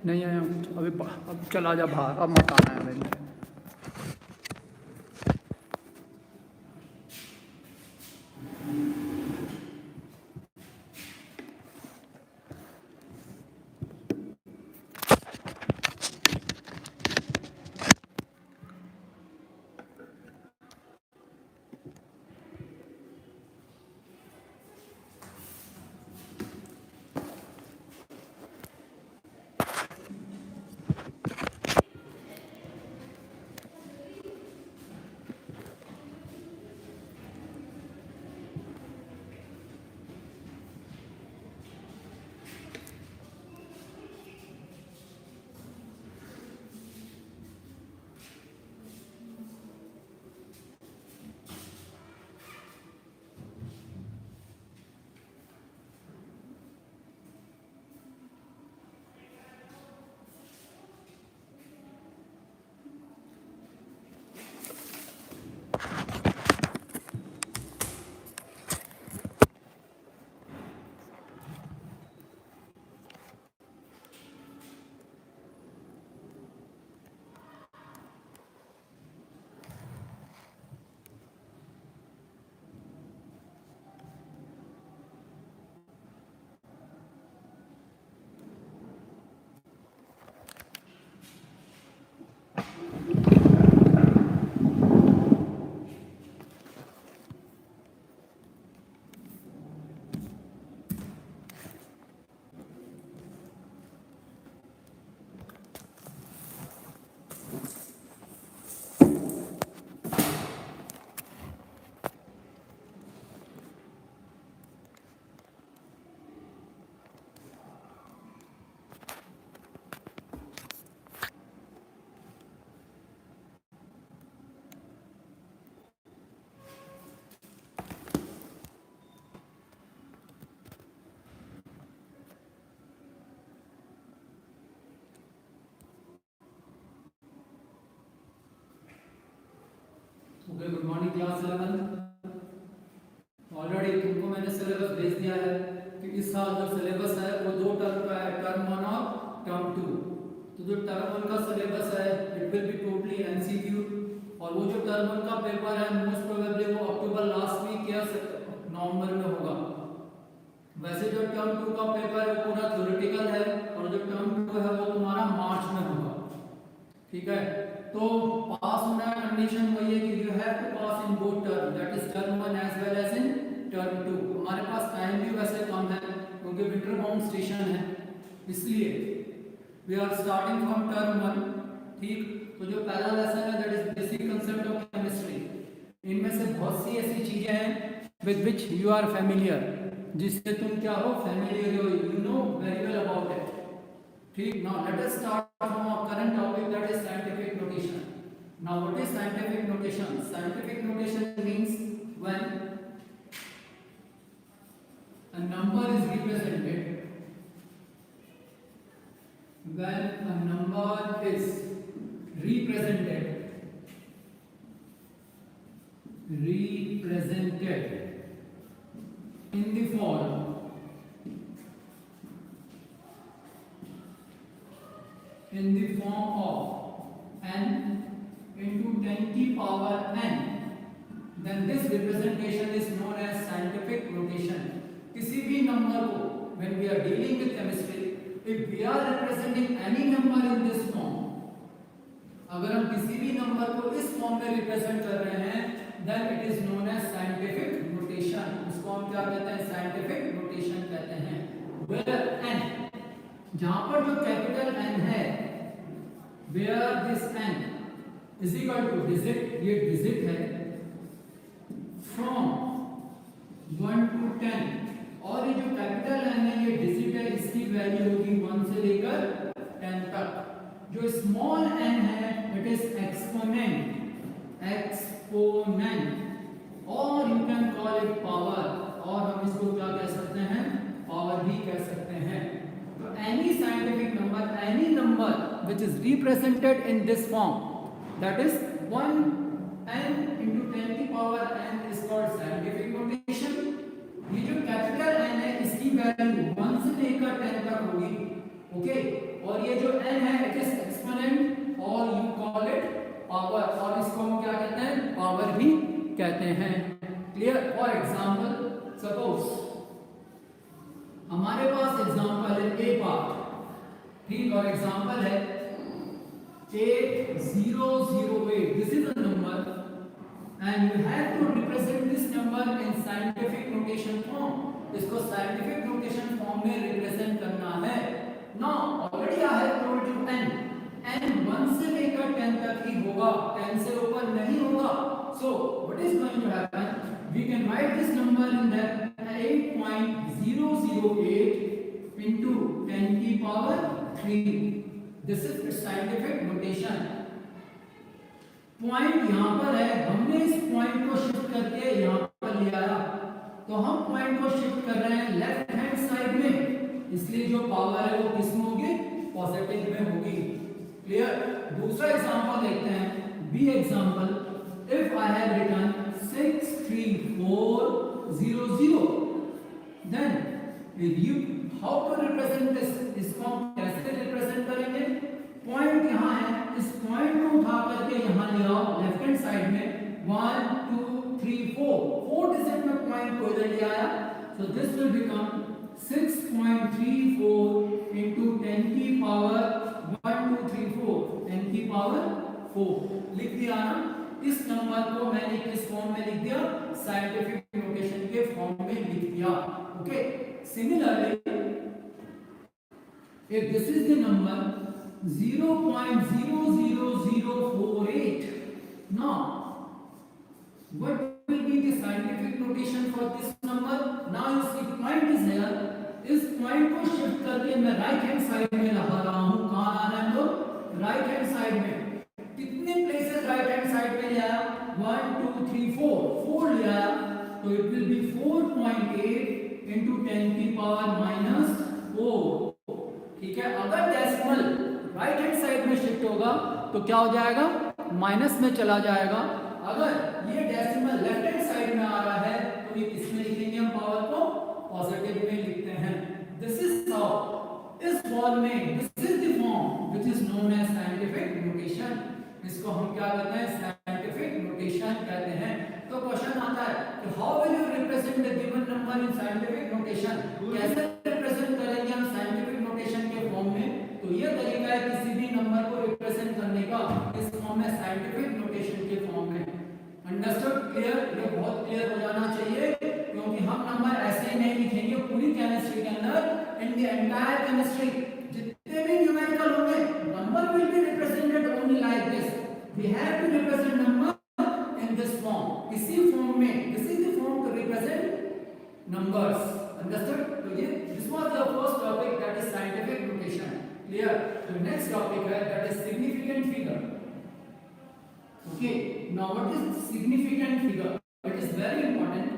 नहीं आया अभी, अब चला जा बाहर, अब मत आना है मेरे। Okay, good morning class 11। Already तुमको मैंने सिलेबस भेज दिया है कि इस साल जो सिलेबस है वो 2 टर्म का है, टर्म 1 और टर्म 2। तो जो टर्म 1 का सिलेबस है it will be totally MCQ, और वो जो टर्म 1 का पेपर है मोस्ट प्रोबेबली वो अक्टूबर लास्ट वीक या नवंबर में होगा। वैसे जो टर्म 2 का पेपर है वो पूरा थ्योरेटिकल है, और जो टर्म 2 है वो तुम्हारा मार्च में होगा। ठीक है, तो पास होना कंडीशन वही है कि you have to pass in both term, that is term 1 as well as in term 2। हमारे पास टाइम भी वैसे कम है क्योंकि विंटर बाउंड स्टेशन है, इसलिए we are starting from term 1। ठीक, तो जो पहला लेसन है that is basic concept of chemistry. इनमें से बहुत सी ऐसी चीजें हैं with which you are familiar, जिससे तुम क्या हो, फेमिलियर हो, you know very well about it. ठीक, now let us start from our current topic, that is scientific notation. Now what is scientific notation? Scientific notation means when a number is represented, when a number is represented in the form of n into 10 की power n, then this representation is known as scientific notation. किसी भी number को when we are dealing with chemistry, if we are representing any number in this form, अगर हम किसी भी number को इस फॉर्म में रिप्रेजेंट कर रहे हैं then it is known as scientific notation. इसको हम क्या कहते हैं, scientific notation कहते हैं। where n, जहां पर जो कैपिटल n है, where this n is equal to digit, ये डिजिट है, from 1 to 10, और ये जो कैपिटल n है ये डिजिट है, इसकी वैल्यू होगी 1 से लेकर 10 तक। जो स्मॉल n है इट इज एक्सपोनेंट, और you can call it power, और हम इसको क्या कह सकते हैं, पावर भी कह सकते हैं। तो any scientific number, any number which is represented in this form, that is 1 n into 10 की power n is called scientific notation. ये जो कैपिटल n है इसकी वैल्यू 1 से लेकर 10 तक होगी। ओके, और ये जो n है इट इज एक्सपोनेंट और यू कॉल इट पावर, और इसको हम क्या कहते हैं, पावर भी कहते हैं। क्लियर? फॉर एग्जांपल सपोज हमारे पास एग्जांपल है ए पार्ट, ठीक, और एग्जांपल है 8008, this is a number and you have to represent this number in scientific notation form, इसको scientific notation form में represent करना है। now already I have told you n 1 से लेकर 10 तक ही होगा, 10 से ऊपर नहीं होगा। so what is going to happen, we can write this number in that 8.008 into 10 की power 3, this is its scientific notation। Point यहां पर है, हमने इस पॉइंट को शिफ्ट करके यहां पर ले आया, तो हम पॉइंट को शिफ्ट कर रहे हैं लेफ्ट हैंड साइड में, इसलिए जो पावर है वो किस में होगी, पॉजिटिव में होगी। क्लियर? दूसरा एग्जांपल देखते हैं, B example, if I have written 63400, then you how to represent this, इसको हम कैसे रिप्रेजेंट करेंगे, पॉइंट यहां है, इस पॉइंट को उठा करके यहां ले आओ लेफ्ट हैंड साइड में, 1 2 3 4 डिजिट में पॉइंट को इधर ले आया, so this will become 6.34 into 10 की पावर 1 2 3 4, 10 की पावर 4 लिख दिया ना। इस नंबर को मैंने किस फॉर्म में लिख दिया, साइंटिफिक नोटेशन के फॉर्म में लिख दिया। Okay, similarly if this is the number 0.00048, now what will be the scientific notation for this number, now you see point is here, इस पॉइंट को शिफ्ट करके मैं राइट हैंड साइड में ला रहा हूं, कहां आ रहा है हम लोग, राइट हैंड साइड में, कितने प्लेसेस राइट हैंड साइड में ले आया, 1 2 3 4 ले आया, तो इट विल बी 4.8 into 10 की पावर -4, ठीक है। अगर डेसिमल राइट हैंड साइड में शिफ्ट होगा तो क्या हो जाएगा, माइनस में चला जाएगा। अगर ये डेसिमल लेफ्ट हैंड साइड में आ रहा है तो ये किस में लिखेंगे, हम पावर को पॉजिटिव में लिखते हैं। दिस इज हाउ, इस फॉर्म में, this is the form which is known as scientific notation, इसको हम क्या कहते हैं, साइंटिफिक नोटेशन कहते हैं। तो क्वेश्चन आता है कि how will you represent the given number in scientific notation, कैसे रिप्रेजेंट करेंगे हम साइंटिफिक नोटेशन के फॉर्म में, तो ये तरीका है किसी भी नंबर को रिप्रेजेंट करने का, इस फॉर्म में, साइंटिफिक नोटेशन के फॉर्म में। अंडरस्टूड? क्लियर? ये बहुत क्लियर हो जाना चाहिए, क्योंकि हम नंबर ऐसे ही नहीं लिखेंगे पूरी केमिस्ट्री के अंदर, इन द एंटायर केमिस्ट्री जितने भी न्यूमेरिकल होंगे, number will be represented only like this, we have to represent number in this form, इसी फॉर्म में, this is the form to represent numbers. Understood? तो ये this was the first topic, that is scientific notation. Clear? तो next topic है that is significant figure. Okay, now what is significant figure, it is very important.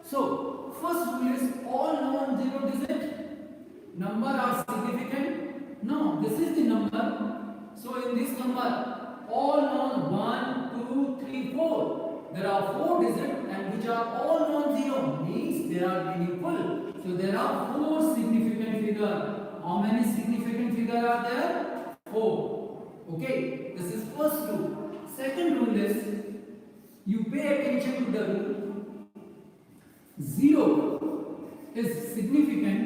So, first rule is all non-zero digit number are significant. No, this is the number. So, in this number, all non 1, 2, 3, 4. There are 4 digits and which are all non-zero, means they are meaningful. So, there are 4 significant figures. How many significant figures are there? 4. Okay, this is first rule. Second rule is you pay attention to the rule. 0 is significant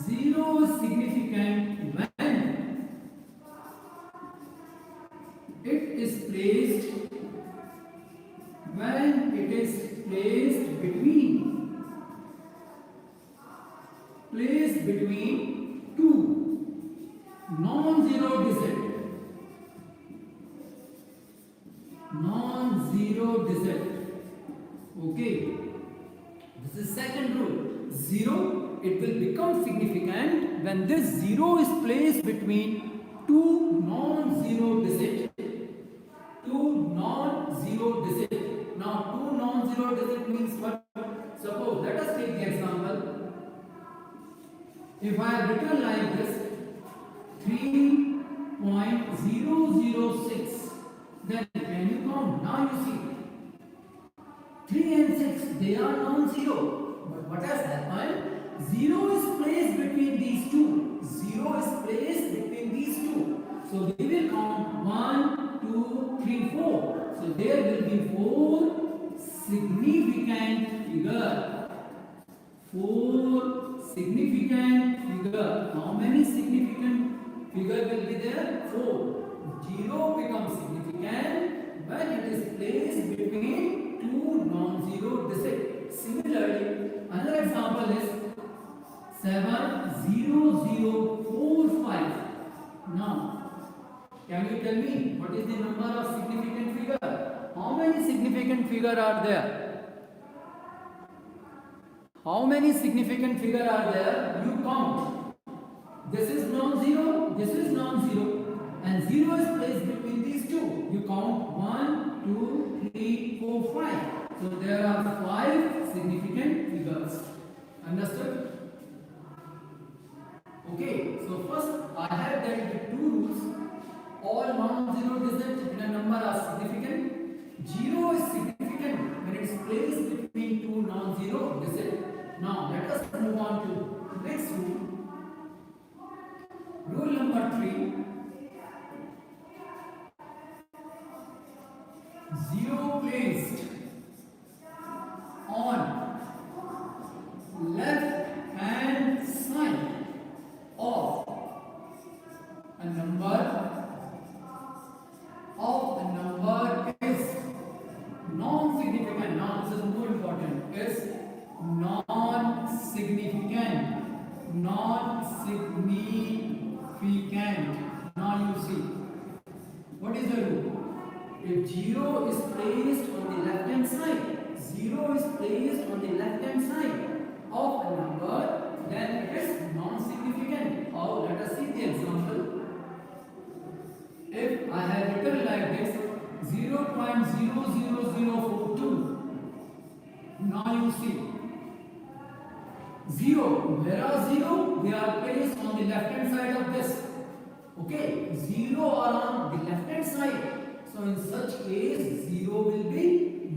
zero is significant when it is placed between two non-zero digits. Okay, this is second rule. 0, it will become significant when this 0 is placed between two non-zero digits. Two non-zero digit. Now, two non-zero digit means what? Suppose, let us take the example. If I have written like this, 3.006, then can you count? Now you see, 3 and 6, they are non-zero. But what has happened? 0 is placed between these two. 0 is placed between these two. So we will count 1, 2, 3, 4. So there will be 4 significant figure. 4 significant figure. How many significant figure will be there? 4. 0 becomes significant when it is placed between two non-zero digits. Similarly, another example is 70045. Now, can you tell me what is the number of significant figure? How many significant figure are there? How many significant figure are there? You count. This is non-zero, this is non-zero, and 0 is placed between these two. You count 1, 2, 3, 4, 5. So there are 5 significant figures. Understood? Okay, so first I have dealt with two rules. All non-zero digits in a number are significant. 0 is significant when it is placed between two non-zero digits. Now let us move on to next rule. Rule number 3. 0 placed on left hand side of a number is non-significant. Now this is more important. Is non-significant. Non-significant. Now you see. What is the rule? If 0 is placed on the left hand side, 0 is placed on the left hand side of a number, then it is non-significant. Or let us see the example. If I have written like this, 0.00042. Now you see, 0. Where are 0? They are placed on the left hand side of this. Okay, 0 are on the left hand side. So in such case, 0 will be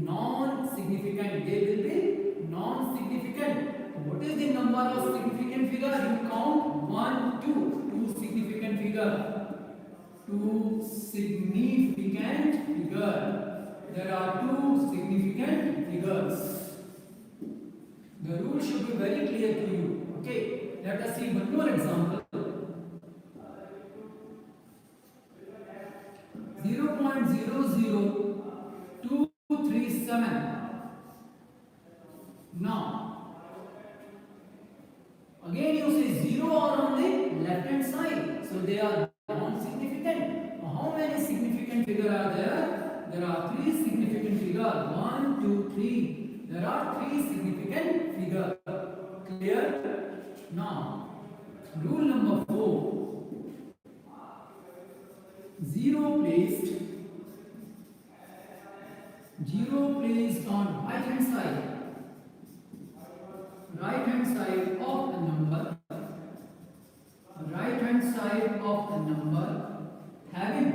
non-significant. They will be non-significant. What is the number of significant figure? You count 1, 2. 2 significant figure. 2 significant figure. There are 2 significant figures. The rule should be very clear to you. Okay, let us see one more example. 0.00237. Now, again you see 0 are on the left hand side, so they are non-significant. How many significant figure are there? There are 3 significant figure. 1, 2, 3. There are 3 significant figure. Clear? Now, rule number 4. 0 placed on right hand side of a number, having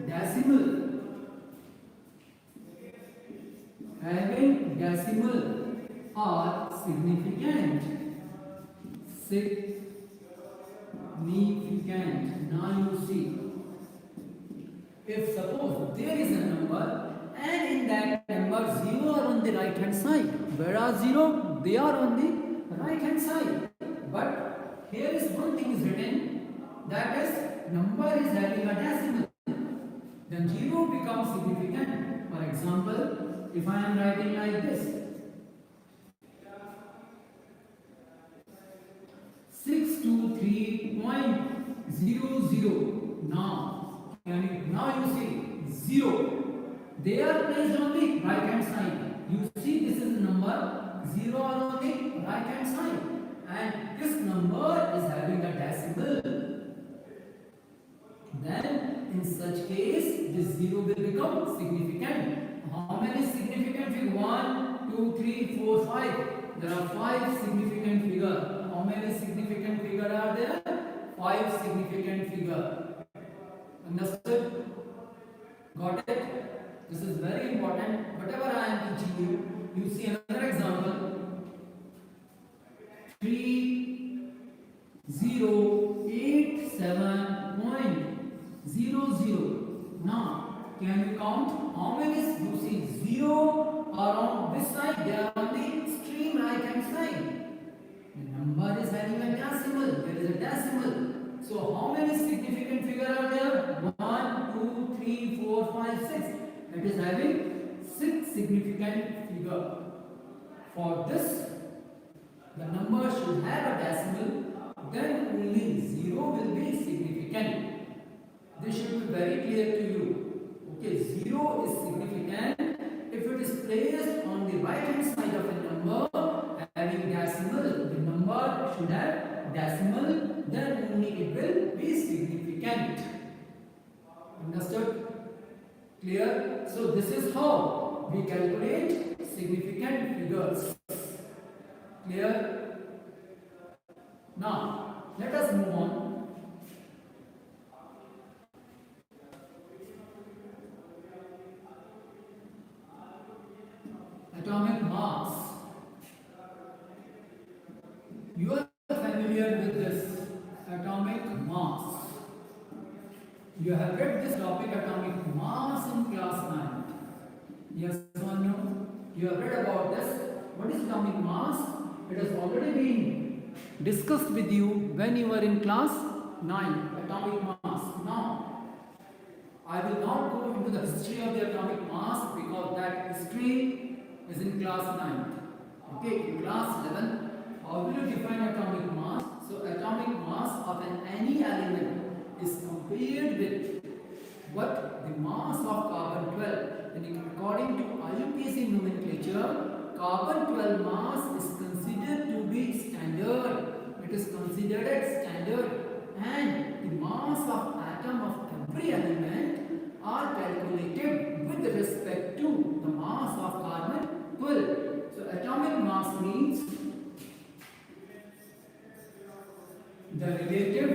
decimal are significant. Now you see, if suppose there is a number and in that number 0 are on the right hand side, where are 0? They are on the right hand side. But here is one thing is written, that is number is having a decimal, then 0 becomes significant. For example, if I am writing like this, 623.00. Now you see 0. They are placed on the right hand side. You see this is the number, 0 are on the right hand side, and this number is having a decimal. Then in such case, zero will become significant. How many significant figures? 1, 2, 3, 4, 5. There are 5 significant figures. How many significant figures are there? 5 significant figures. Understood? Got it? This is very important. Whatever I am teaching you, you see another example. 3087.00. Now, can you count how many you see 0 are on this side? They are on the extreme right hand side. The number is having a decimal. There is a decimal. So, how many significant figures are there? 1, 2, 3, 4, 5, 6. It is having 6 significant figures. For this, the number should have a decimal, then only 0 will be significant. This should be very clear to you. Okay, 0 is significant if it is placed on the right hand side of a number having decimal. The number should have decimal, then only it will be significant. Understood? Clear? So this is how we calculate significant figures. Clear? Now, let us move on. Atomic mass. You are familiar with this atomic mass. You have read this topic atomic mass in class 9. Yes or no? You have read about this. What is atomic mass? It has already been discussed with you when you were in class 9. Atomic mass. Now, I will not go into the history of the atomic mass because that history is in class 9. Okay, in class 11, how will you define atomic mass? So, atomic mass of any element is compared with what the mass of carbon 12. And according to IUPAC nomenclature, carbon 12 mass is considered to be standard. It is considered as standard, and the mass of atom of every element are calculated with respect to the mass of carbon 12. So atomic mass means the relative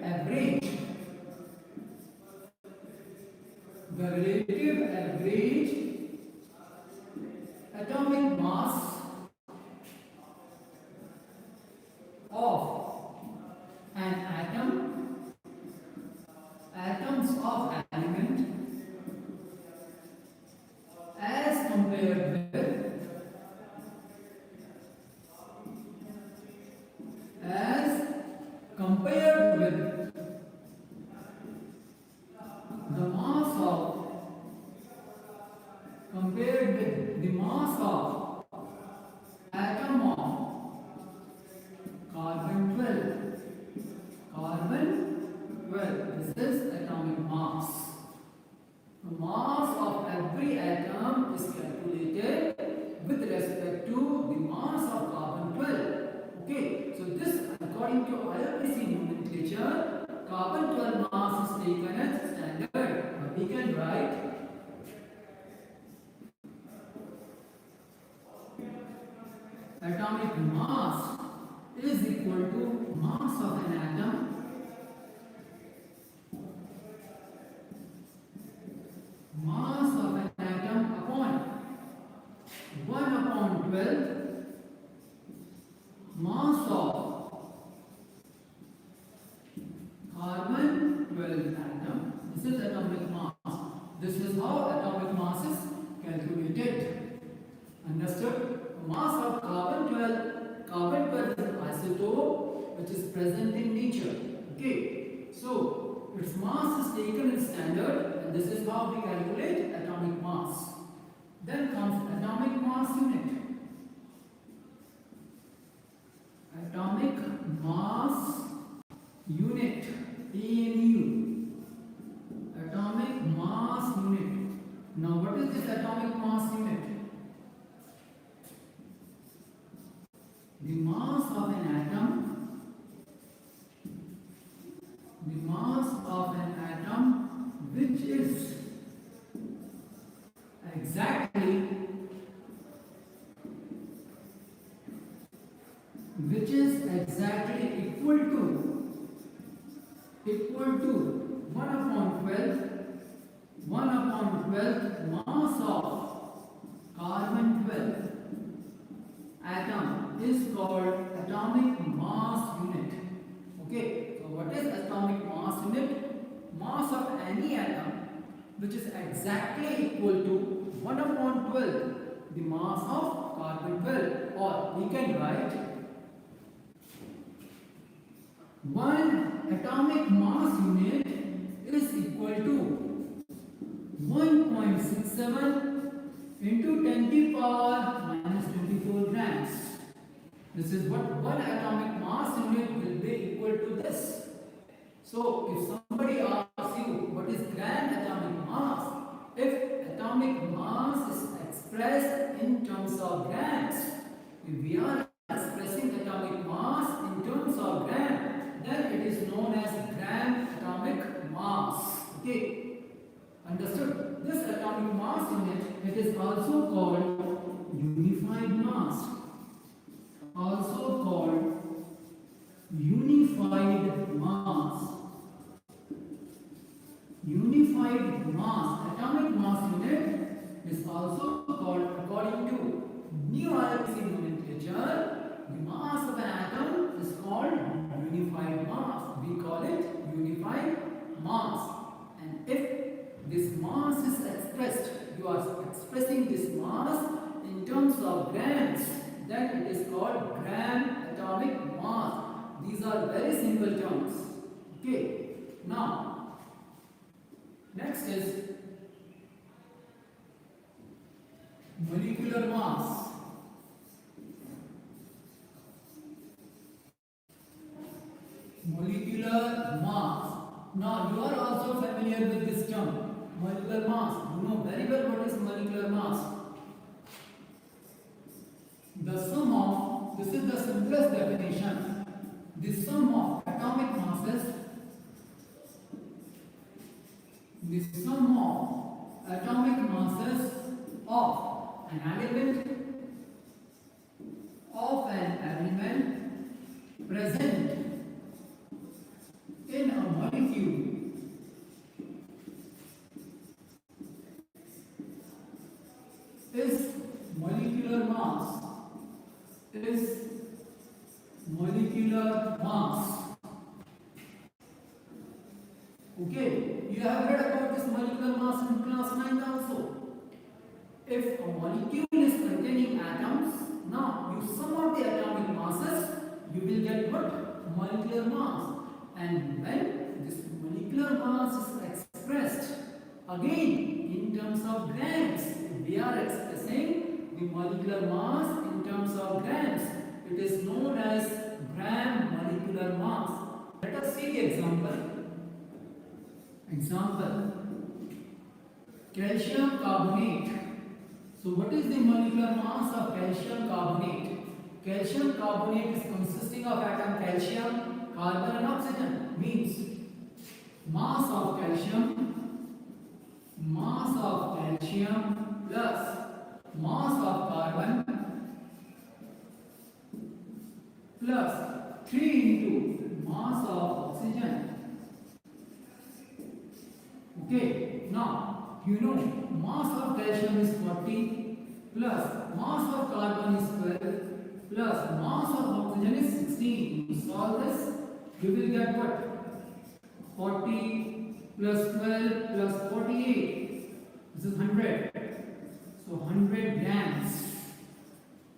average. The relative average atomic mass of an atom, atoms of element as compared with the mass of atom of carbon 12. Carbon 12. This is atomic mass. The mass of every atom is calculated with respect to the mass of carbon 12. Okay, so this according to IUPAC nomenclature, carbon 12 mass is taken as standard. We can write atomic mass is equal to mass of an atom upon 1 upon 12 mass of carbon 12 atom. This is atomic mass. This is how atomic mass is calculated. Understood? Mass of carbon 12. Carbon 12 is an isotope which is present in nature. Okay. So, its mass is taken as standard, and this is how we calculate atomic mass. Then comes atomic mass unit. Atomic mass unit, AMU. Atomic mass unit. Now, what is this atomic mass unit? The mass of an atom, the which is exactly equal to 1 upon 12 mass of carbon 12 atom is called atomic mass unit. Okay, so what is atomic mass unit? Mass of any atom which is exactly equal to 1 upon 12 the mass of carbon 12, or we can write 1 atomic mass unit is equal to 1.67 into 10 to the power minus 24 grams. This is what 1 atomic mass unit will be equal to this. So if somebody asks you what is gram atomic mass, if atomic mass is expressed in terms of grams, if we are expressing atomic mass in terms of gram, then it is known as gram atomic mass. Okay, understood? This atomic mass unit, it is also called unified mass. Also called unified mass. Unified mass, atomic mass unit is also called, according to new IPC nomenclature, the mass of an atom is called unified mass. We call it unified mass. And if this mass is expressed, you are expressing this mass in terms of grams, then it is called gram atomic mass. These are very simple terms. Okay. Now, next is molecular mass. Molecular mass. Now, you are also familiar with this term, molecular mass. You know very well what is molecular mass. The sum of, this is the simplest definition, the sum of atomic masses, the sum of atomic masses of an element present in a molecule is molecular mass. Is molecular mass. Okay, you have read about this molecular mass in class 9 also. If a molecule is containing atoms, now you sum up the atomic masses, you will get what? Molecular mass. And when this molecular mass is expressed, again in terms of grams, we are expressing the molecular mass in terms of grams. It is known as gram molecular mass. Let us see the example. Example, calcium carbonate. So what is the molecular mass of calcium carbonate? Calcium carbonate is consisting of atom calcium, carbon and oxygen. Means mass of calcium plus mass of carbon plus 3 into mass of oxygen. Okay, now you know mass of calcium is 40 plus mass of carbon is 12 plus mass of oxygen is 16. You solve this, you will get what? 40 plus 12 plus 48. This is 100. So 100 grams.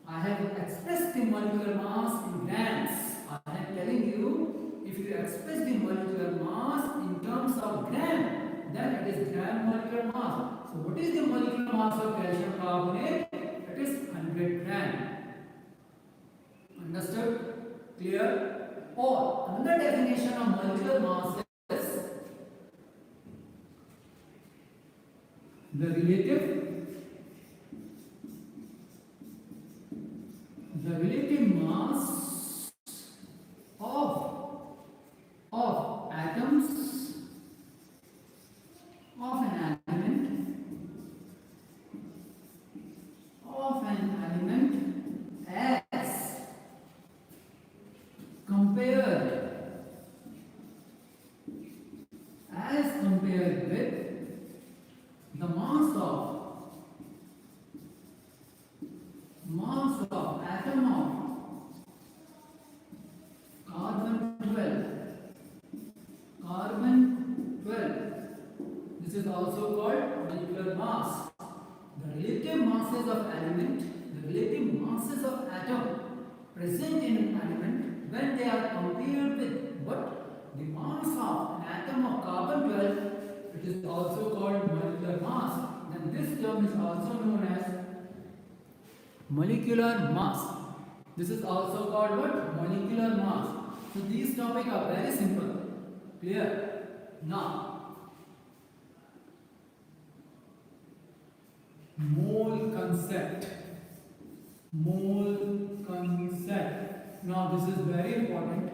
I have expressed the molecular mass in grams. I am telling you, if you express the molecular mass in terms of gram, then it is gram molecular mass. So what is the molecular mass of calcium carbonate? It is 100 gram. Understood? Clear? Or another definition of molecular mass is the relative mass of atoms of an element as compared with the mass of atom of carbon 12. This is also called molecular mass. The relative masses of element, the relative masses of atom present in an element when they are compared with what? The mass of an atom of carbon 12, it is also called molecular mass. Then this term is also known as molecular mass. This is also called what? Molecular mass. So these topics are very simple. Clear? Now, mole concept. Now this is very important.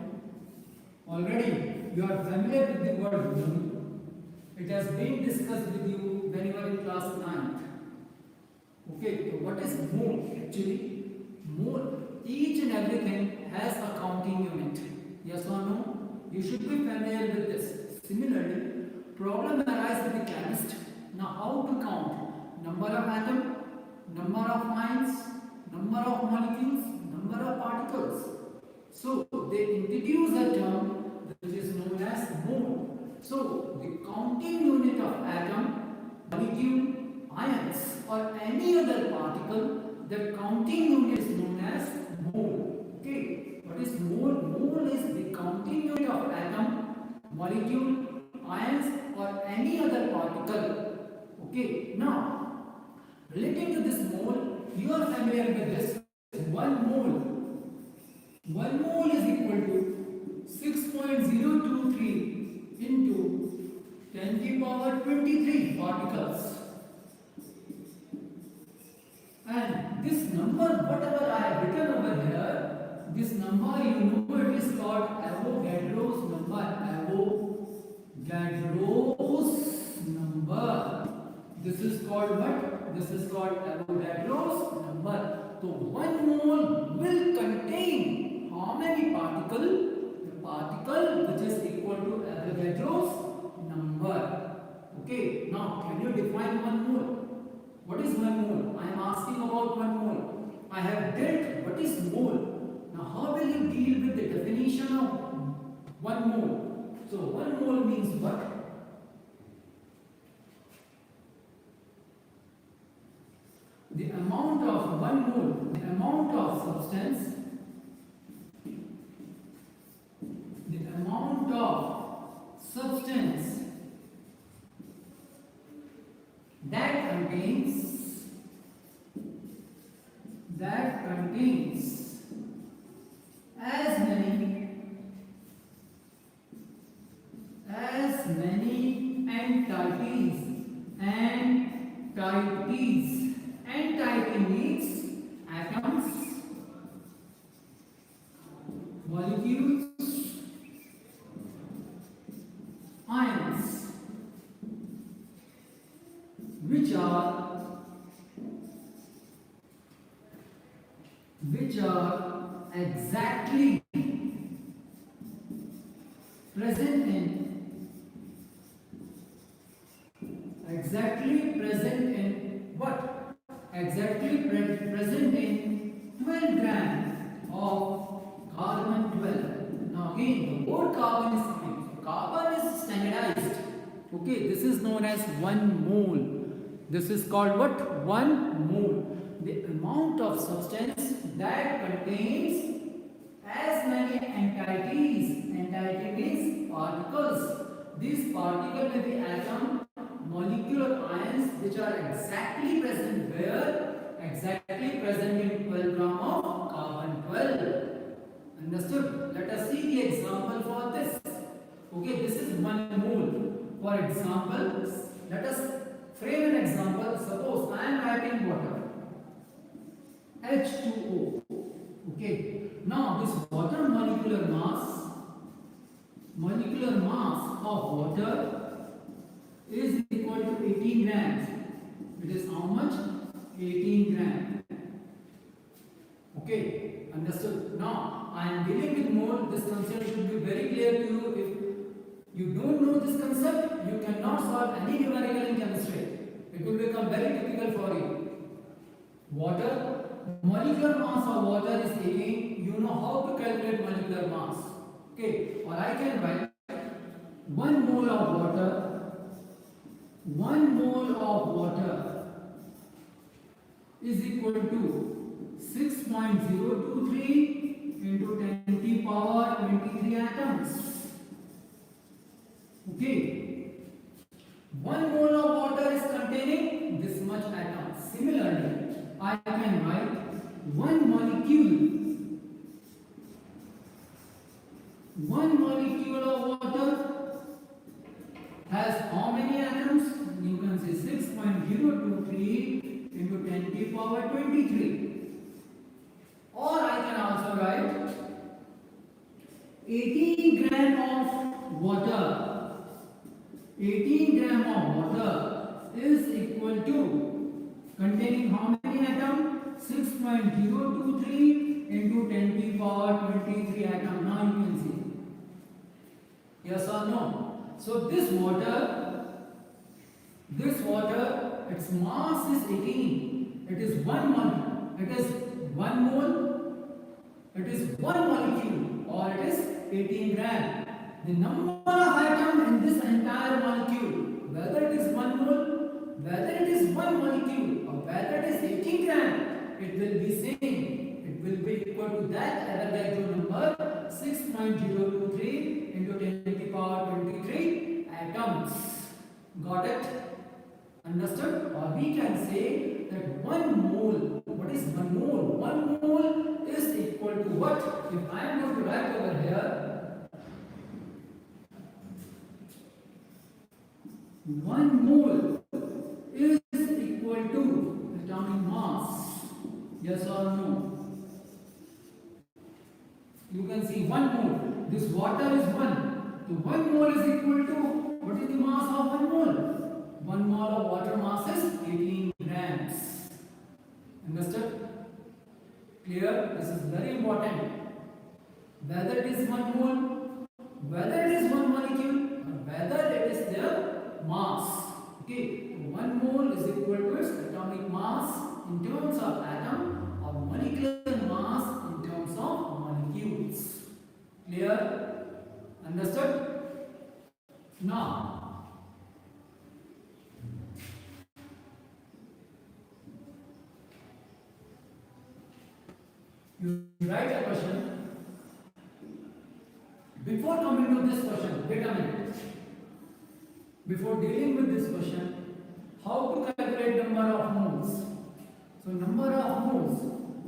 Already you are familiar with the word mole. It has been discussed with you when you were in class 9th. Okay, so what is mole actually? Mole, each and everything has a counting unit. Yes or no? You should be familiar with this. Similarly, problem arises with the chemist. Now how to count? Number of atoms, number of ions, number of molecules, number of particles. So they introduce a term which is known as mole. So the counting unit of atom, molecule, ions or any other particle, the counting unit is known as mole. Okay, what is mole? Mole is the counting unit of atom, molecule, ions or any other particle. Okay, now relating to this mole, you are familiar with this. 1 mole is equal to 6.023 into 10 to the power 23 particles. And this number, whatever I have written over here, this number you know it is called Avogadro's number. Avogadro's number. This is called what? This is called Avogadro's number. So 1 mole will contain how many particles? The particle which is equal to Avogadro's number. Okay, now can you define 1 mole? What is 1 mole? I am asking about 1 mole. I have dealt what is mole. Now how will you deal with the definition of 1 mole? So 1 mole means what? The amount of 1 mole, the amount of substance, that contains as many entities. Entity means atoms, molecules, ions, which are exactly present in what? Exactly present in 12 grams of carbon 12. Now again, the word carbon is standardized. Okay, this is known as 1 mole. This is called what? 1 mole. The amount of substance that contains as many entities. Entity means particles. These particles may be atom, molecular ions which are exactly present where? Exactly present in 12 gram of carbon 12. Understood? Let us see the example for this. Okay, this is 1 mole. For example, let us frame an example. Suppose I am writing water, H2O. Okay, now this water molecular mass of water is equal to 18 grams. It is how much? 18 grams. Okay, understood? Now, I am dealing with mole. This concept should be very clear to you. If you don't know this concept, you cannot solve any numerical in chemistry. It will become very difficult for you. Water, molecular mass of water is 18. You know how to calculate molecular mass. Okay, or I can write 1 mole of water. 1 mole of water is equal to 6.023 into 10 to the power 23 atoms. Okay, 1 mole of water is containing this much atoms. Similarly, I can write 1 molecule. 1 molecule of water has how many atoms? You can say 6.023 into 10 to the power 23. Or I can also write 18 gram of water. 18 gram of water is equal to containing how many atoms? 6.023 into 10 to the power 23 atom. Now you can see. Yes or no? So this water, its mass is 18. It is 1 mole. It is 1 mole. It is 1 molecule, or it is 18 gram. The number of atoms in this entire molecule, whether it is 1 mole, whether it is 1 molecule, or whether it is 18 gram, it will be same. It will be equal to that Avogadro number 6.023 into 10 to the power 23 atoms. Got it? Understood? Or we can say that 1 mole. What is 1 mole? 1 mole is equal to what? If I am going to write over here, 1 mole is equal to atomic mass. Yes or no? You can see 1 mole. This water is 1. So 1 mole is equal to, what is the mass of 1 mole? 1 mole of water mass is 18 grams. Understood? Clear? This is very important. Whether it is 1 mole, whether it is 1 molecule, or whether it is their mass. Okay, 1 mole is equal to its atomic mass in terms of atom, or molecular mass in terms of molecules. Clear? Understood? Now, you write a question. Before coming to this question, wait a minute. Before dealing with this question, how to calculate number of moles? So number of moles,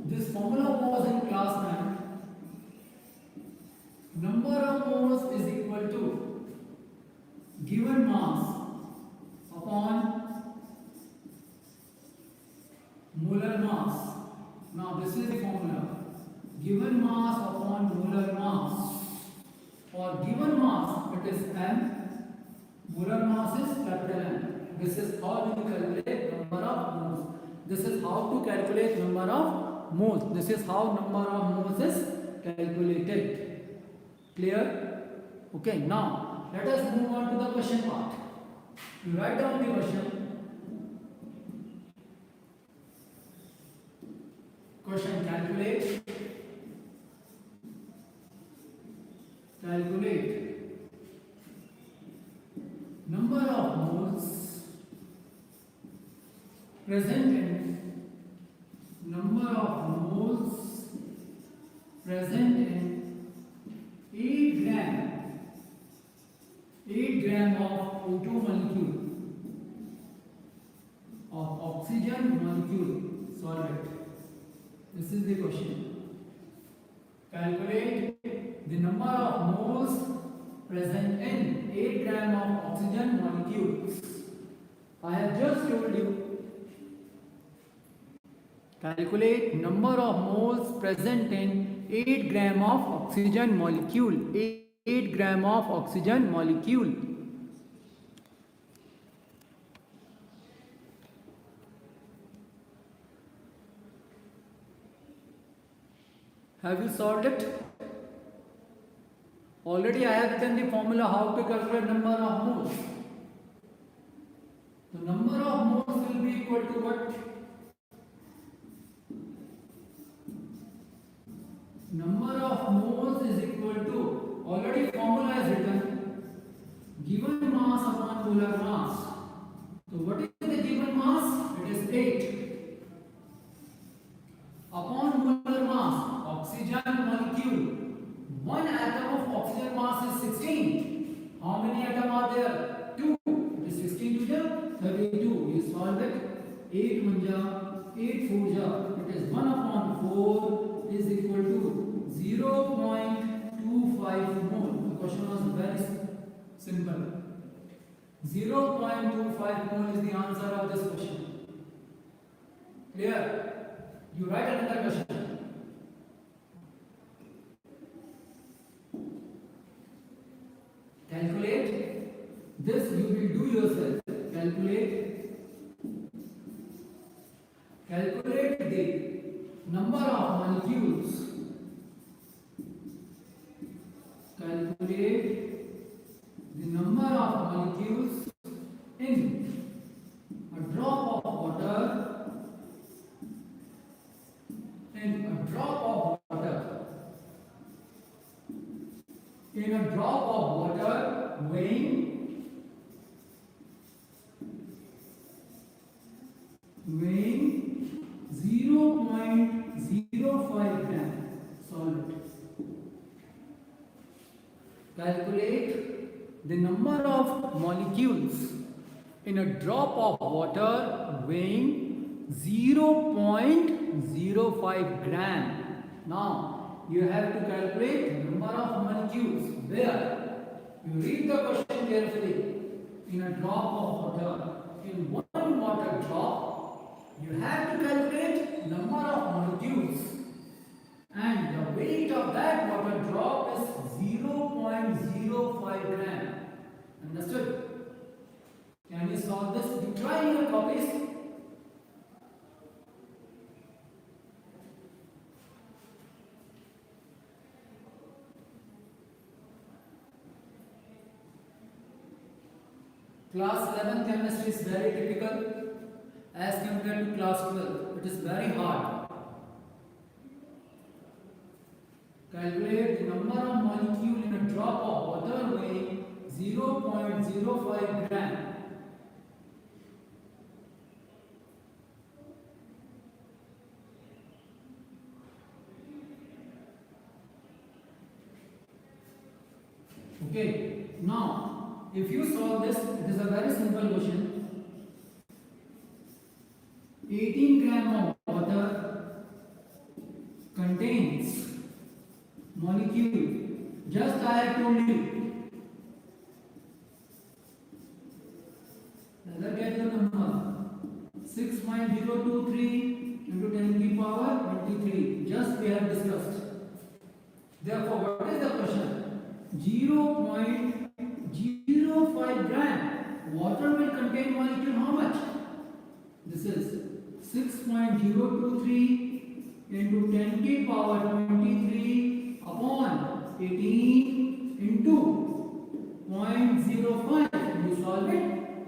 this formula was in class 9. Number of moles is equal to given mass upon molar mass. Now this is the formula. Given mass upon molar mass. For given mass, it is M. Molar mass is capital M. This is how we calculate number of moles. This is how to calculate number of moles. This is how number of moles is calculated. Clear? Okay, now let us move on to the question part. You write down the question. Question: calculate number of moles present in present in 8 gram of O2 molecule of oxygen molecule. Solve it. This is the question. Calculate the number of moles present in 8 gram of oxygen molecules. I have just told you. Calculate number of moles present in 8 gram of oxygen molecule. 8 gram of oxygen molecule. Have you solved it? Already I have written the formula how to calculate number of moles. The number of moles will be equal to what? Number of moles is equal to, already formula is written, given mass upon molar mass. So what is the given mass? It is 8. Upon molar mass, oxygen molecule, one atom of oxygen mass is 16. How many atoms are there? 2. It is 16 to the 32. You solve it. 8 manja, 8 4 ja. It is 1 upon 4 is equal to 0.25 mole. The question was very simple. 0.25 mole is the answer of this question. Clear? You write another question. Calculate. This you will do yourself. Calculate the number of molecules. Calculate the number of molecules in a drop of water. In a drop of water. In a drop of water weighing 0.05 gram. Solve it. Calculate the number of molecules in a drop of water weighing 0.05 gram. Now you have to calculate the number of molecules. Where? You read the question carefully. In a drop of water, in one water drop, you have to calculate number of molecules, and the weight of that water drop is 0.05 gram. Understood? Can you solve this? You try in your copies. Class 11 chemistry is very difficult as compared to class 12. It is very hard. Calculate the number of molecule in a drop of water weighing 0.05 gram. Okay, now if you solve this, it is a very simple question. 18 gram of water contains molecule. Just I have told you. Let us get the number. 6.023 into 10 to the power 23. Just we have discussed. Therefore, what is the question? 0.05 gram. Water will contain molecule how much? This is 6.023 into 10 to the power 23 upon 18 into 0.05. You solve it, you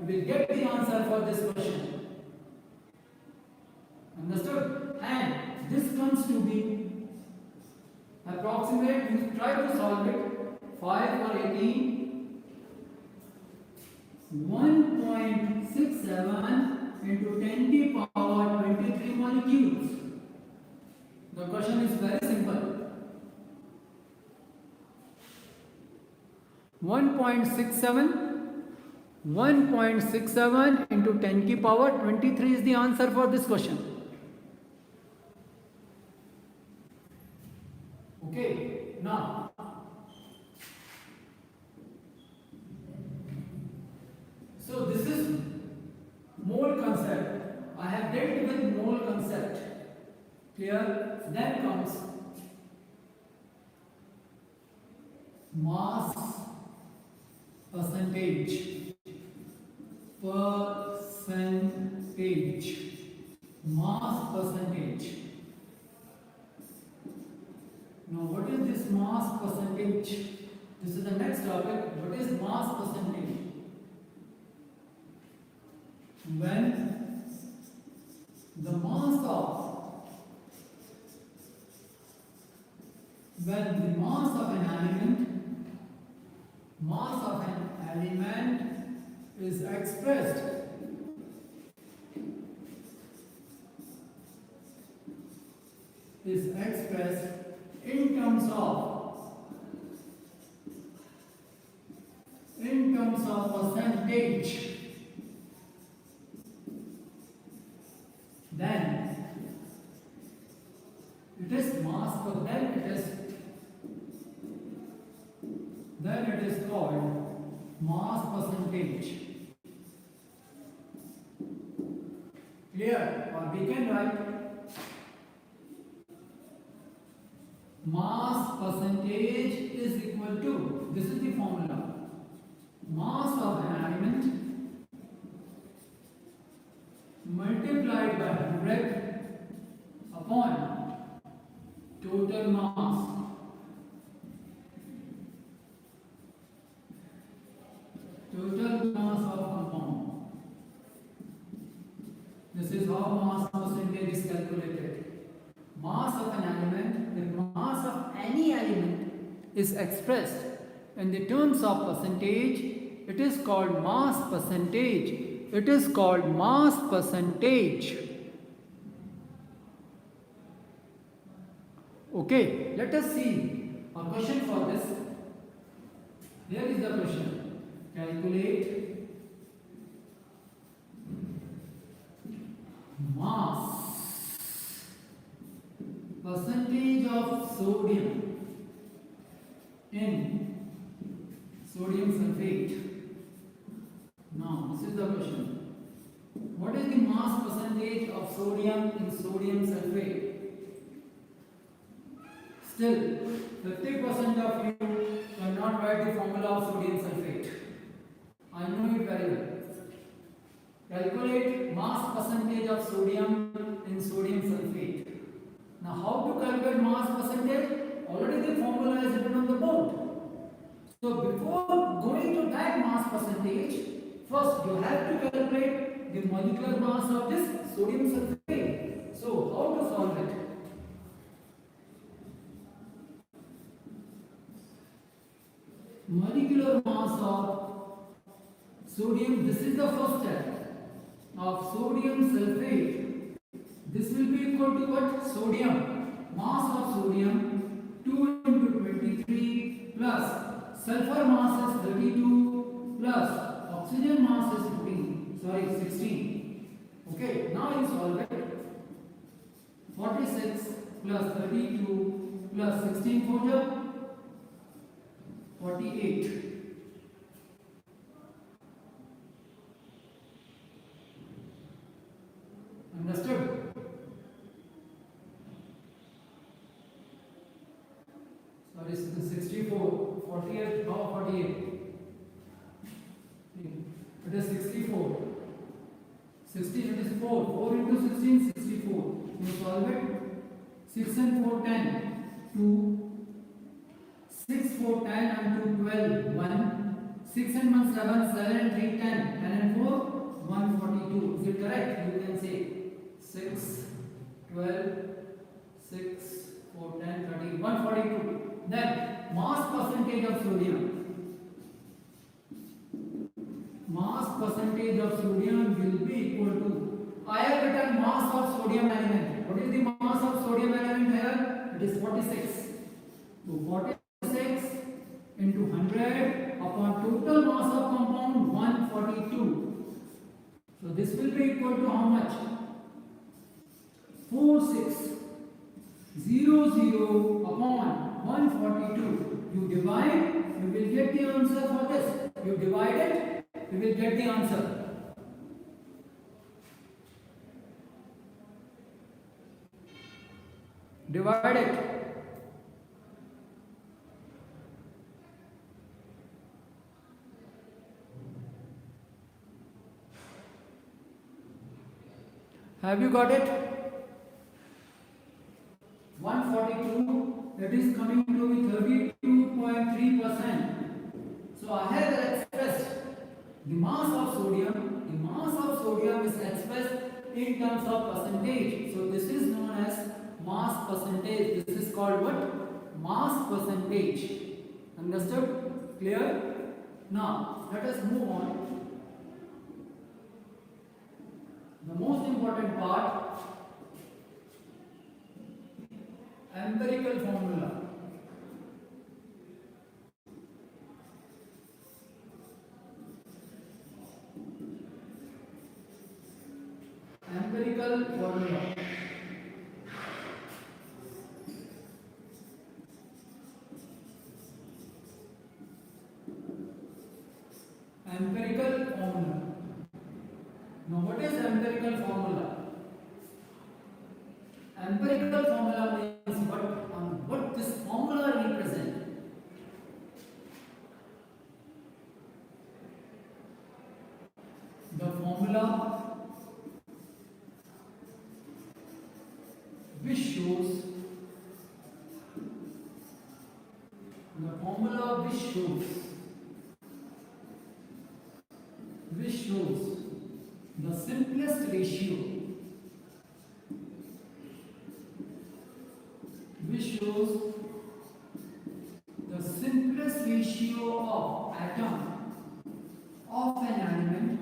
will get the answer for this question. Understood? And this comes to be approximate. You try to solve it. 5 or 18, 1.67 into 10 to the power 23 molecules. The question is very simple. 1.67 into 10 to the power 23 is the answer for this question. Okay, now so this is mole concept. I have dealt with mole concept. Clear? Then comes mass percentage. Mass percentage. this mass percentage? This is the next topic. What is mass percentage? When the mass of an element is expressed in terms of percentage, then it is mass, then it is called mass percentage. Clear? Or we can write mass percentage is equal to, this is the formula, mass of an element multiplied by 100 upon total mass. Total mass of compound. This is how mass percentage is calculated. Mass of an element, the mass of any element is expressed in the terms of percentage. It is called mass percentage. It is called mass percentage. Okay, let us see a question for this. Here is the question. Calculate mass percentage of sodium in sodium sulfate. Now, this is the question. What is the mass percentage of sodium in sodium sulfate? Still, 50% of you cannot write the formula of sodium sulfate. I know it very well. Calculate mass percentage of sodium in sodium sulfate. Now, how to calculate mass percentage? Already the formula is written on the board. So, before going to that mass percentage, first you have to calculate the molecular mass of this sodium sulfate. So, how to solve it? Molecular mass of sodium, this is the first step of sodium sulfate. This will be equal to what? Sodium. Mass of sodium 2 into 23 plus sulfur mass is 32 plus oxygen mass is 16. Okay, now you solve it. 46 plus 32 plus 16 for 48. Understood? Sorry, 64. 48. How 48? It is 64. 16, it is 4. 4 into 16, 64. You solve it. 6 and 4, 10. 2. 6, 4, 10 and 2, 12, 1. 6 and 1, 7, 7 and 3, 10. 10 and 4, 142. Is it correct? You can say 6, 12, 6, 4, 10, 30, 142. Then mass percentage of sodium. Mass percentage of sodium will be equal to, I have written mass of sodium element. What is the mass of sodium element here? It is 46. So 46 into 100 upon total mass of compound 142. So this will be equal to how much? 4600 upon 142. You divide, you will get the answer for this. You divide it, you will get the answer. Divide it. Have you got it? 142, that is coming to with So I have expressed the mass of sodium. The mass of sodium is expressed in terms of percentage. So this is known as mass percentage. This is called what? Mass percentage. Understood? Clear? Now let us move on. The most important part, empirical formula. Empirical formula. Empirical formula. Now what is empirical formula? Empirical formula means what this formula represents. The formula which shows the simplest ratio, of atom of an element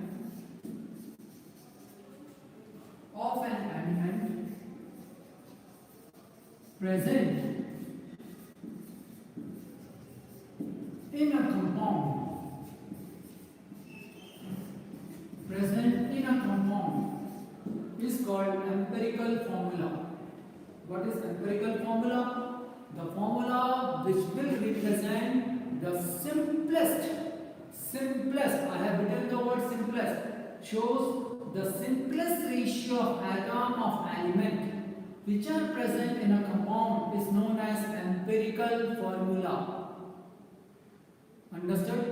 present in a compound is called empirical formula. What is empirical formula? The formula which will represent the simplest, I have written the word simplest, shows the simplest ratio of atom of element which are present in a compound is known as empirical formula. Understood?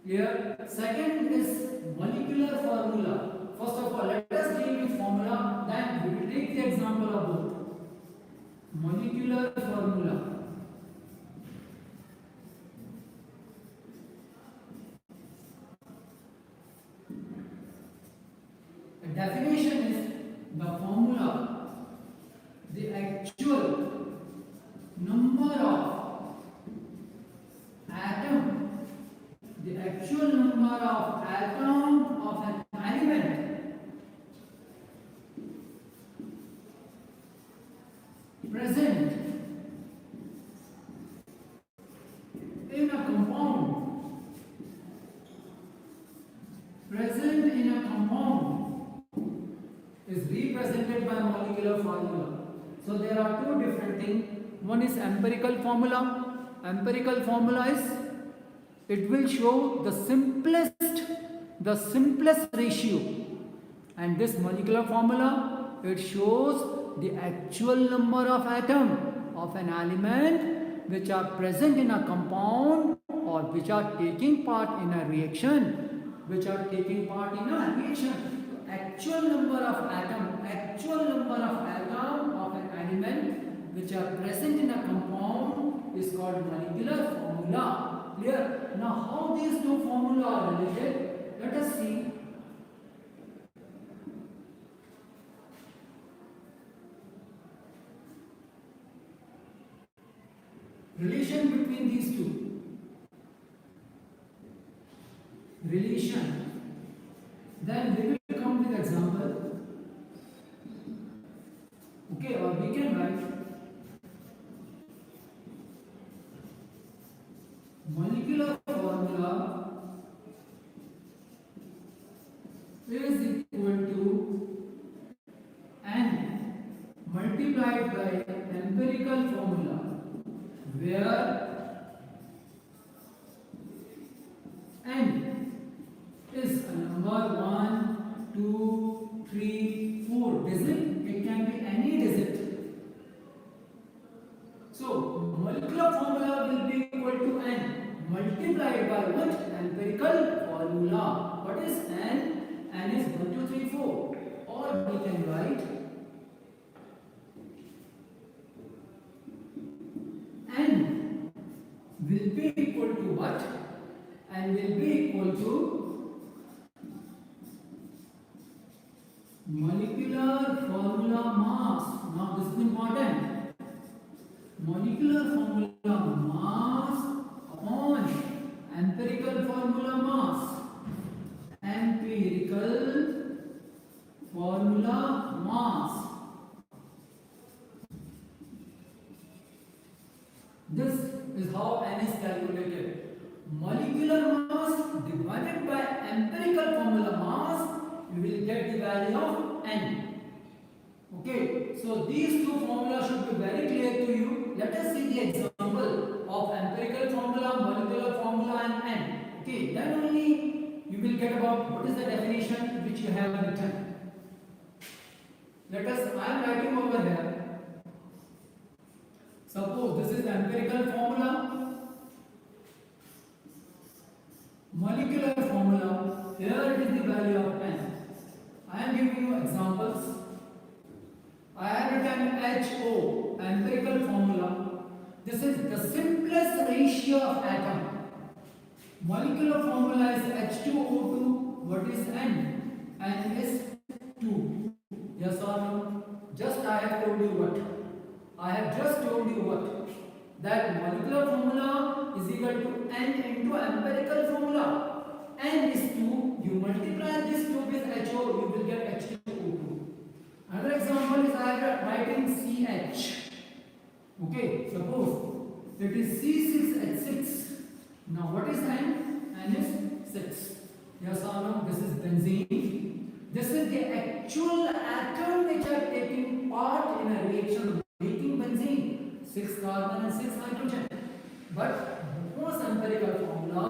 Clear? Second is molecular formula. First of all, let us deal with formula, then we will take the example of both. Molecular formula. The definition is the formula, the actual number of atom, of an element present in a compound is represented by molecular formula. So there are two different things. One is empirical formula. Empirical formula is, it will show the simplest ratio, and this molecular formula, it shows the actual number of atom of an element which are present in a compound or which are taking part in a reaction. Actual number of atom of an element which are present in a compound is called molecular formula. Clear? Now how these two formulas are related? Let us see. Relation between these two. Then we will come with example. Okay, or we can write molecular formula is equal to n multiplied by empirical formula, where n is a number 1, 2, 3, 4 digit. It can be any digit. So molecular formula will be equal to n multiplied by what? Empirical formula. What is n? N is 1, 2, 3, 4. Or we can write n will be equal to what? N will be equal to molecular formula mass. Now this is important. Molecular formula mass upon empirical formula mass. Empirical formula mass. This is how N is calculated. Molecular mass divided by empirical formula mass, you will get the value of N. Okay, so these two formulas should be very clear to you. Let us see the example of empirical formula, molecular formula and N. Okay, then only you will get about what is the definition which you have written. Let us, I am writing over here. Suppose this is empirical formula, molecular formula, here it is the value of N. I am giving you examples. I have written HO, empirical formula. This is the simplest ratio of atom. Molecular formula is H2O2. What is N? N is 2. Yes or no? Just I have told you what? I have just told you what? That molecular formula is equal to N into empirical formula. N is 2. You multiply this 2 with HO, you will get H2O2. Another example is I am writing CH. Okay, suppose it is C6H6. Now what is N? N is 6. Yes or no? This is benzene. This is the actual atom which are taking part in a reaction making benzene. 6 carbon and 6 nitrogen. But most empirical formula,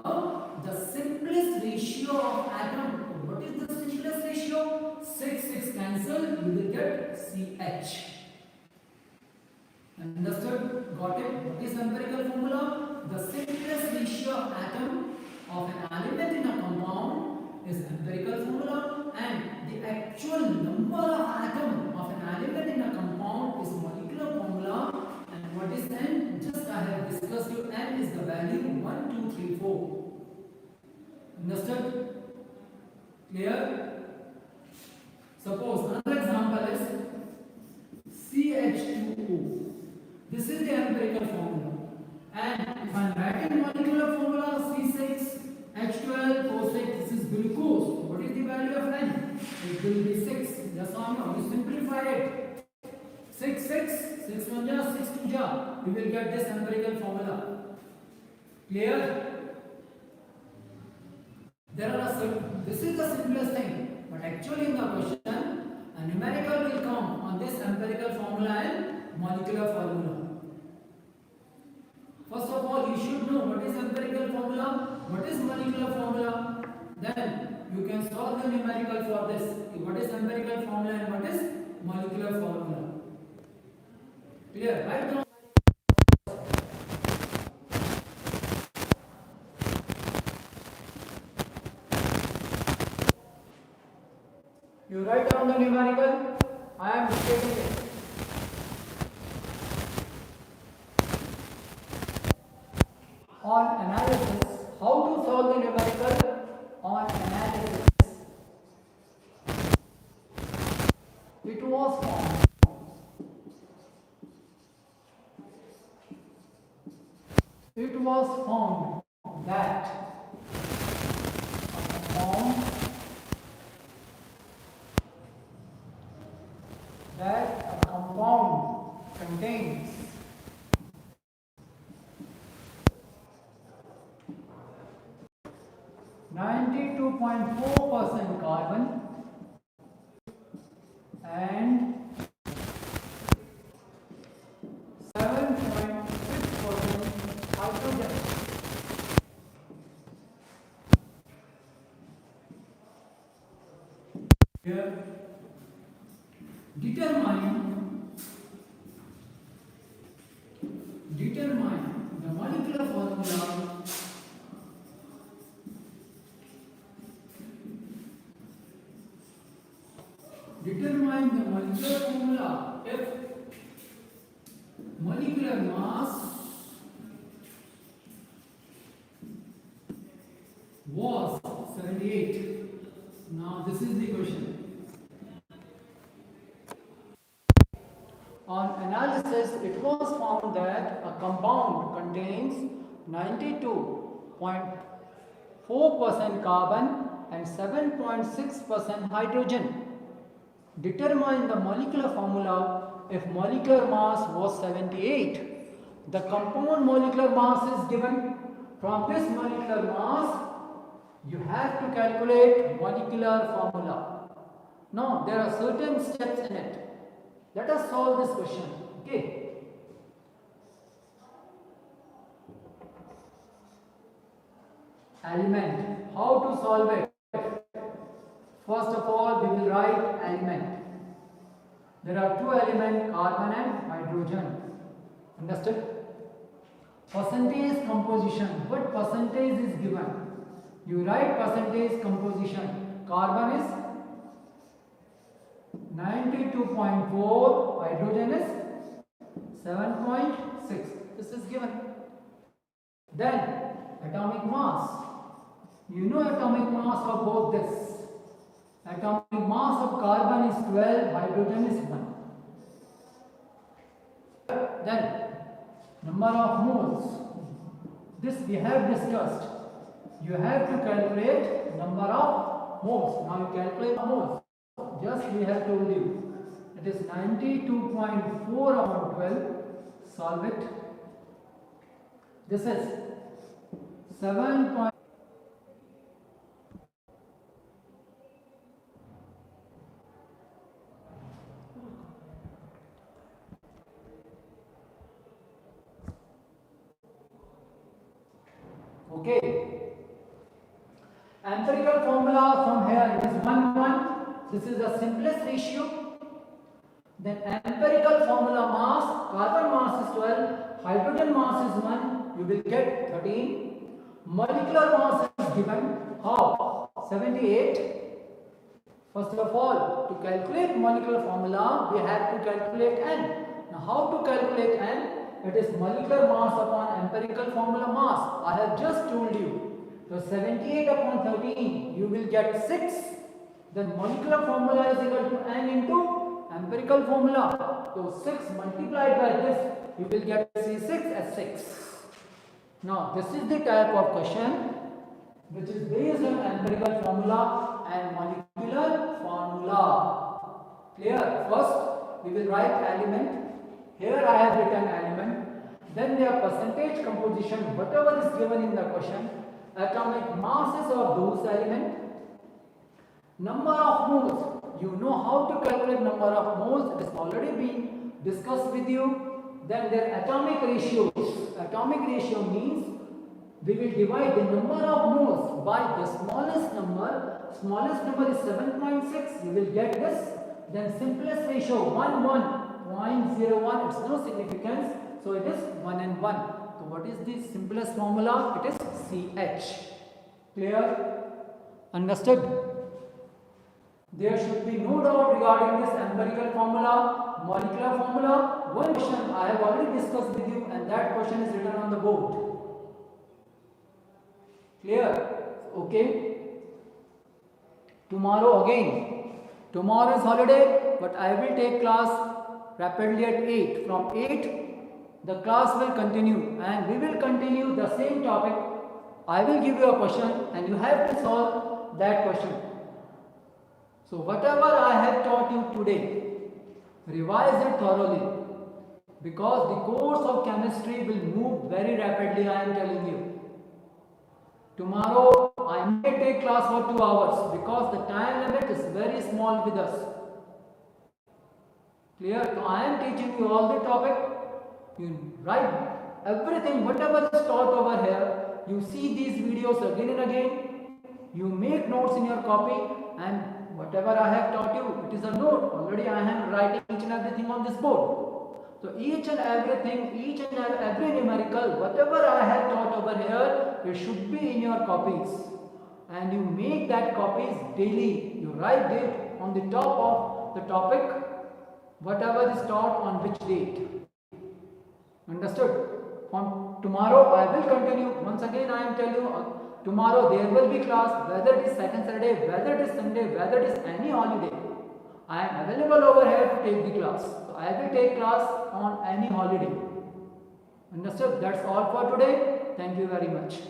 the simplest ratio of atom. What is the simplest ratio? 6 cancel, you will get CH. Understood? Got it? What is empirical formula? The simplest ratio of atom of an element in a compound is empirical formula, and the actual number of atom of an element in a compound is molecular formula. And what is N? Just I have discussed you. N is the value 1, 2, 3, 4. Understood? Clear? Suppose another example is CH2O. This is the empirical formula. And if I am writing molecular formula C6H12O6, this is glucose. What is the value of N? It will be 6. Yes or no? You simplify it. 6, 1 ja, 6 2 ja. You will get this empirical formula. Clear? This is the simplest thing. But actually in the question, a numerical will come on this empirical formula and molecular formula. First of all, you should know what is empirical formula, what is molecular formula. Then you can solve the numerical for this. What is empirical formula and what is molecular formula. Clear? Right now. You write down the numerical. I am stating it. On analysis, how to solve the numerical on analysis? It was found that a compound contains (92.4% carbon and 7.6% hydrogen. Here, determine the molecular formula if molecular mass this is the question. On analysis, it was found that a compound contains 92.4% carbon and 7.6% hydrogen. Determine the molecular formula if molecular mass was 78. The compound molecular mass is given. From this molecular mass, you have to calculate molecular formula. Now, there are certain steps in it. Let us solve this question. Okay. Element. How to solve it? First of all, we will write element. There are two elements, carbon and hydrogen. Understood? Percentage composition. What percentage is given? You write percentage composition. Carbon is 92.4, hydrogen is 7.6. This is given. Then atomic mass. You know atomic mass of both this. Atomic mass of carbon is 12, hydrogen is 1. Then number of moles. This we have discussed. You have to calculate number of moles. Now you calculate moles. Just we have told you. It is 92.4 upon 12. Solve it. This is 7. Okay. Empirical formula from here it is 1 1. This is the simplest ratio. Then empirical formula mass, carbon mass is 12, hydrogen mass is 1, you will get 13. Molecular mass is given. How? 78. First of all, to calculate molecular formula, we have to calculate N. Now, how to calculate N? It is molecular mass upon empirical formula mass. I have just told you. So 78 upon 13, you will get 6. Then molecular formula is equal to N into empirical formula. So 6 multiplied by this, you will get C6 as 6. Now, this is the type of question which is based on empirical formula and molecular formula. Clear? First, we will write element. Here I have written element. Then their percentage composition, whatever is given in the question, atomic masses of those elements, number of moles. You know how to calculate number of moles. It has already been discussed with you. Then their atomic ratios. Atomic ratio means we will divide the number of moles by the smallest number. Smallest number is 7.6. You will get this. Then simplest ratio 1 1. 0.01, it's no significance, so it is 1 and 1. So what is the simplest formula? It is CH. Clear? Understood? There should be no doubt regarding this empirical formula, molecular formula. One question I have already discussed with you, and that question is written on the board. Clear? Okay. Tomorrow again. Tomorrow is holiday, but I will take class rapidly at 8. From 8, the class will continue and we will continue the same topic. I will give you a question and you have to solve that question. So whatever I have taught you today, revise it thoroughly, because the course of chemistry will move very rapidly, I am telling you. Tomorrow I may take class for 2 hours because the time limit is very small with us. Clear? So I am teaching you all the topic. You write everything, whatever is taught over here. You see these videos again and again. You make notes in your copy, and whatever I have taught you, it is a note. Already I am writing each and everything on this board. So each and everything, each and every numerical, whatever I have taught over here, it should be in your copies. And you make that copies daily. You write it on the top of the topic, whatever is taught on which date. Understood? From tomorrow I will continue. Once again I am telling you, tomorrow there will be class, whether it is second Saturday, whether it is Sunday, whether it is any holiday. I am available over here to take the class. So I will take class on any holiday. Understood? That's all for today. Thank you very much.